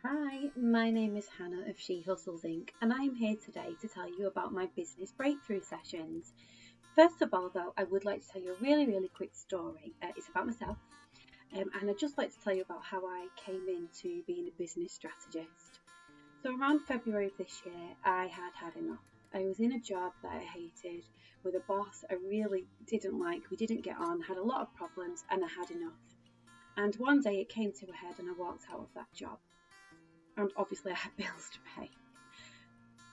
Hi, my name is Hannah of She Hustles Inc. and I'm here today to tell you about my business breakthrough sessions. First of all though, I would like to tell you a really quick story. It's about myself and I'd just like to tell you about how I came into being a business strategist. So around February of this year, I had enough. I was in a job that I hated with a boss I really didn't like, we didn't get on, had a lot of problems and I had enough. And one day it came to a head and I walked out of that job. And obviously I had bills to pay.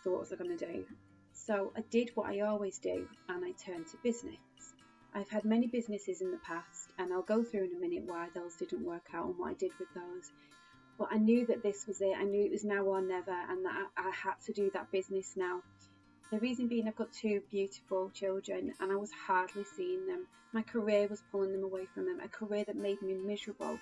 So what was I going to do? So I did what I always do and I turned to business. I've had many businesses in the past and I'll go through in a minute why those didn't work out and what I did with those. But I knew that this was it. I knew it was now or never and that I had to do that business now. The reason being I've got two beautiful children and I was hardly seeing them. My career was pulling them away from them, a career that made me miserable.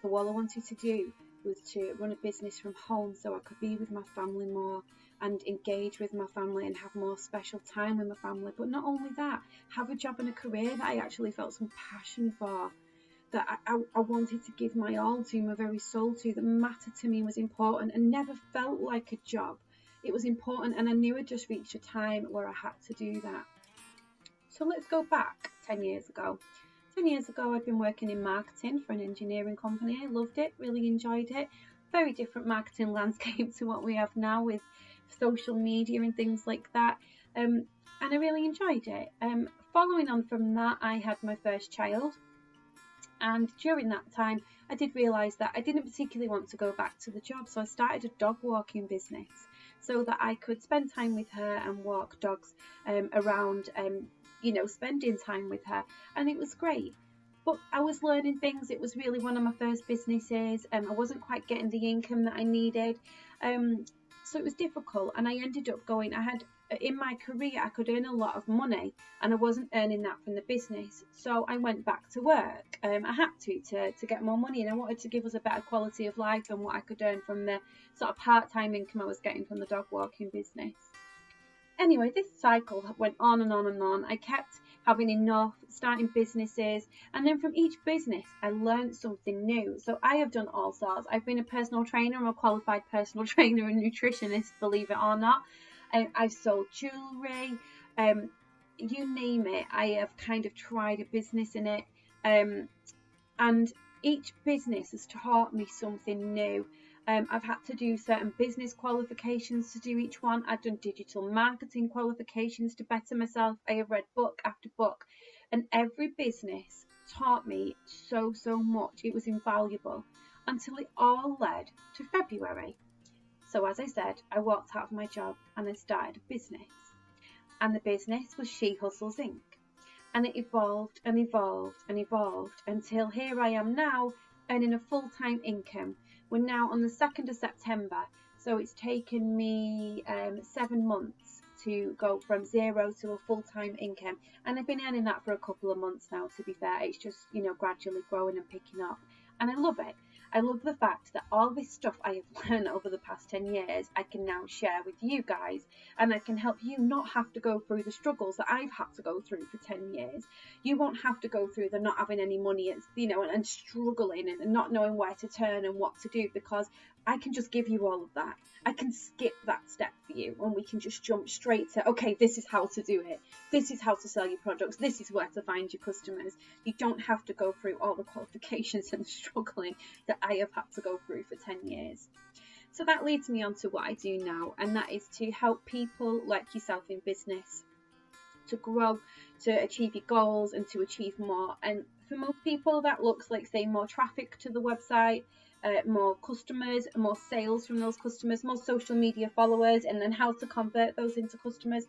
So all I wanted to do was to run a business from home so I could be with my family more and engage with my family and have more special time with my family. But not only that, have a job and a career that I actually felt some passion for, that I wanted to give my all to, my very soul to, that mattered to me, was important and never felt like a job. It was important and I knew I'd just reached a time where I had to do that. So let's go back 10 years ago. 10 years ago, I'd been working in marketing for an engineering company. I loved it, really enjoyed it. Very different marketing landscape to what we have now with social media and things like that. And I really enjoyed it. Following on from that, I had my first child. And during that time, I did realise that I didn't particularly want to go back to the job. So I started a dog walking business so that I could spend time with her and walk dogs around spending time with her, and it was great. But I was learning things. It was really one of my first businesses. I wasn't quite getting the income that I needed, so it was difficult. And I ended up in my career I could earn a lot of money, and I wasn't earning that from the business. So I went back to work. I had to get more money, and I wanted to give us a better quality of life than what I could earn from the sort of part-time income I was getting from the dog walking business. Anyway, this cycle went on and on and on. I kept having enough, starting businesses, and then from each business I learned something new. So I have done all sorts. I've been a personal trainer. I'm a qualified personal trainer and nutritionist, believe it or not. I've sold jewellery, you name it. I have kind of tried a business in it, and each business has taught me something new. I've had to do certain business qualifications to do each one. I've done digital marketing qualifications to better myself. I have read book after book, and every business taught me so much. It was invaluable until it all led to February. So as I said, I walked out of my job and I started a business, and the business was She Hustles Inc. And it evolved and evolved and evolved until here I am now, earning a full-time income. We're now on the 2nd of September, so it's taken me 7 months to go from zero to a full-time income, and I've been earning that for a couple of months now, to be fair. It's just gradually growing and picking up, and I love it. I love the fact that all this stuff I have learned over the past 10 years I can now share with you guys, and I can help you not have to go through the struggles that I've had to go through for 10 years. You won't have to go through the not having any money and struggling and not knowing where to turn and what to do, because I can just give you all of that. I can skip that step for you and we can just jump straight to, okay, this is how to do it. This is how to sell your products. This is where to find your customers. You don't have to go through all the qualifications and struggling that I have had to go through for 10 years. So that leads me on to what I do now, and that is to help people like yourself in business to grow, to achieve your goals and to achieve more. And for most people that looks like, say, more traffic to the website, more customers, more sales from those customers, more social media followers, and then how to convert those into customers.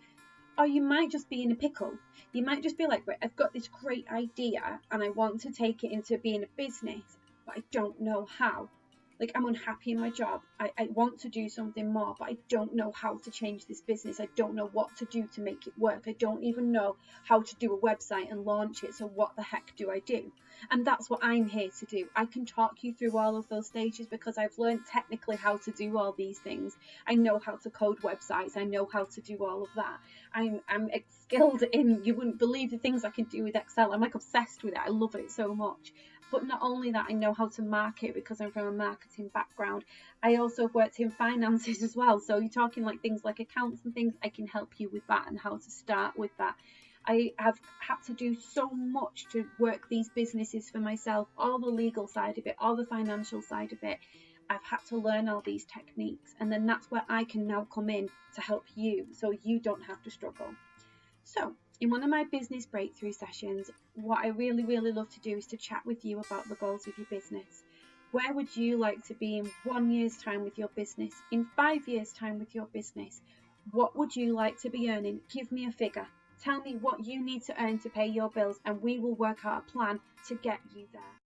Or you might just be in a pickle. You might just be like, right, I've got this great idea and I want to take it into being a business, but I don't know how. Like, I'm unhappy in my job. I want to do something more, but I don't know how to change this business. I don't know what to do to make it work. I don't even know how to do a website and launch it. So what the heck do I do? And that's what I'm here to do. I can talk you through all of those stages because I've learned technically how to do all these things. I know how to code websites. I know how to do all of that. I'm skilled in, you wouldn't believe the things I can do with Excel. I'm like obsessed with it. I love it so much. But not only that, I know how to market because I'm from a marketing background. I also have worked in finances as well. So you're talking like things like accounts and things, I can help you with that and how to start with that. I have had to do so much to work these businesses for myself, all the legal side of it, all the financial side of it. I've had to learn all these techniques, and then that's where I can now come in to help you so you don't have to struggle. So in one of my business breakthrough sessions, what I really love to do is to chat with you about the goals of your business. Where would you like to be in 1 year's time with your business? In 5 years' time with your business? What would you like to be earning? Give me a figure. Tell me what you need to earn to pay your bills, and we will work out a plan to get you there.